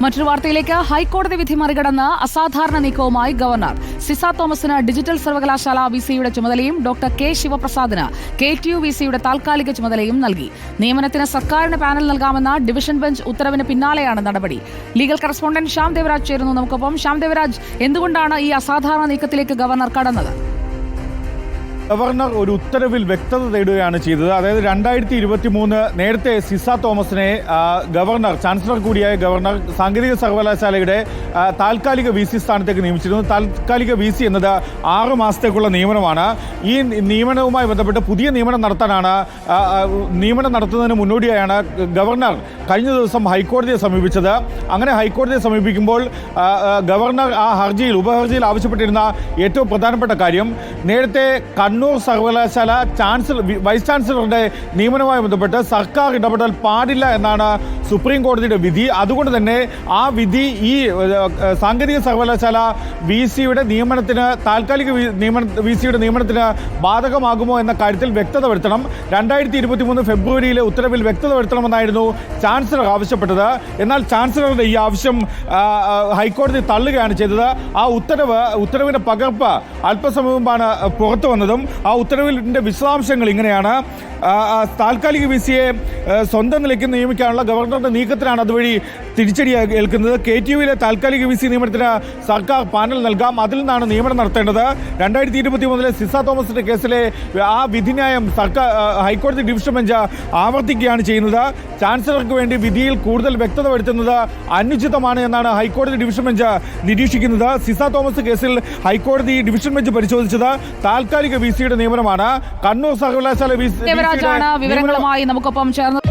മറ്റൊരു വാർത്തയിലേക്ക് ഹൈക്കോടതി വിധി മറികടന്ന് അസാധാരണ നീക്കവുമായി ഗവർണർ സിസ തോമസിന് ഡിജിറ്റൽ സർവകലാശാല വിസിയുടെ ചുമതലയും ഡോക്ടർ കെ ശിവപ്രസാദിന് KTU വിസിയുടെ താൽക്കാലിക ചുമതലയും നൽകി. നിയമനത്തിന് സർക്കാരിന് പാനൽ നൽകാമെന്ന ഡിവിഷൻ ബെഞ്ച് ഉത്തരവിന് പിന്നാലെയാണ് നടപടി. ലീഗൽ കറസ്പോണ്ടന്റ് ശ്യാം ദേവരാജ് ചേരുന്നു നമുക്കൊപ്പം. ശ്യാം ദേവരാജ്, എന്തുകൊണ്ടാണ് ഈ അസാധാരണ നീക്കത്തിലേക്ക് ഗവർണർ കടന്നത്? ഗവർണർ ഒരു ഉത്തരവിൽ വ്യക്തത തേടുകയാണ് ചെയ്തത്. അതായത് 2023 നേരത്തെ സിസ തോമസിനെ ഗവർണർ, ചാൻസലർ കൂടിയായ ഗവർണർ സാങ്കേതിക സർവകലാശാലയുടെ താൽക്കാലിക VC സ്ഥാനത്തേക്ക് നിയമിച്ചിരുന്നു. താൽക്കാലിക VC എന്നത് 6 മാസത്തേക്കുള്ള നിയമനമാണ്. ഈ നിയമനവുമായി ബന്ധപ്പെട്ട് പുതിയ നിയമനം നടത്തുന്നതിന് മുന്നോടിയായാണ് ഗവർണർ കഴിഞ്ഞ ദിവസം ഹൈക്കോടതിയെ സമീപിച്ചത്. അങ്ങനെ ഹൈക്കോടതിയെ സമീപിക്കുമ്പോൾ ഗവർണർ ആ ഉപഹർജിയിൽ ആവശ്യപ്പെട്ടിരുന്ന ഏറ്റവും പ്രധാനപ്പെട്ട കാര്യം, നേരത്തെ കണ്ണൂർ സർവകലാശാല വൈസ് ചാൻസലറുടെ നിയമനവുമായി ബന്ധപ്പെട്ട് സർക്കാർ ഇടപെടൽ പാടില്ല എന്നാണ് സുപ്രീം കോടതിയുടെ വിധി. അതുകൊണ്ട് തന്നെ ആ വിധി ഈ സാങ്കേതിക സർവകലാശാല VCയുടെ നിയമനത്തിന്, താൽക്കാലിക VCയുടെ നിയമനത്തിന് ബാധകമാകുമോ എന്ന കാര്യത്തിൽ വ്യക്തത വരുത്തണം. 2023 ഫെബ്രുവരിയിലെ ഉത്തരവിൽ വ്യക്തത വരുത്തണമെന്നായിരുന്നു ചാൻസലർ ആവശ്യപ്പെട്ടത്. എന്നാൽ ചാൻസലറുടെ ഈ ആവശ്യം ഹൈക്കോടതി തള്ളുകയാണ് ചെയ്തത്. ആ ഉത്തരവിന്റെ പകർപ്പ് അല്പസമയം മുമ്പാണ് പുറത്തു വന്നതും. ആ ഉത്തരവിന്റെ വിശദാംശങ്ങൾ ഇങ്ങനെയാണ്: താൽക്കാലിക VCയെ സ്വന്തം നിലയ്ക്ക് നിയമിക്കാനുള്ള ഗവർണറുടെ നീക്കത്തിനാണ് അതുവഴി തിരിച്ചടി ഏൽക്കുന്നത്. KTUവിലെ താൽക്കാലിക VC നിയമനത്തിന് സർക്കാർ പാനൽ നൽകാം, അതിൽ നിന്നാണ് നിയമനം നടത്തേണ്ടത്. 2023 സിസ തോമസിന്റെ കേസിലെ ആ വിധിന്യായം ഹൈക്കോടതി ഡിവിഷൻ ബെഞ്ച് ആവർത്തിക്കുകയാണ് ചെയ്യുന്നത്. ചാൻസലർക്ക് വേണ്ടി വിധിയിൽ കൂടുതൽ വ്യക്തത വരുത്തുന്നത് അനുചിതമാണ് എന്നാണ് ഹൈക്കോടതി ഡിവിഷൻ ബെഞ്ച് നിരീക്ഷിക്കുന്നത്. സിസ തോമസ് കേസിൽ ഹൈക്കോടതി ഡിവിഷൻ ബെഞ്ച് പരിശോധിച്ചത് താൽക്കാലിക VCയുടെ നിയമനമാണ്. കണ്ണൂർ സർവകലാശാല വിവരങ്ങളുമായി നമുക്കൊപ്പം ചേർന്ന്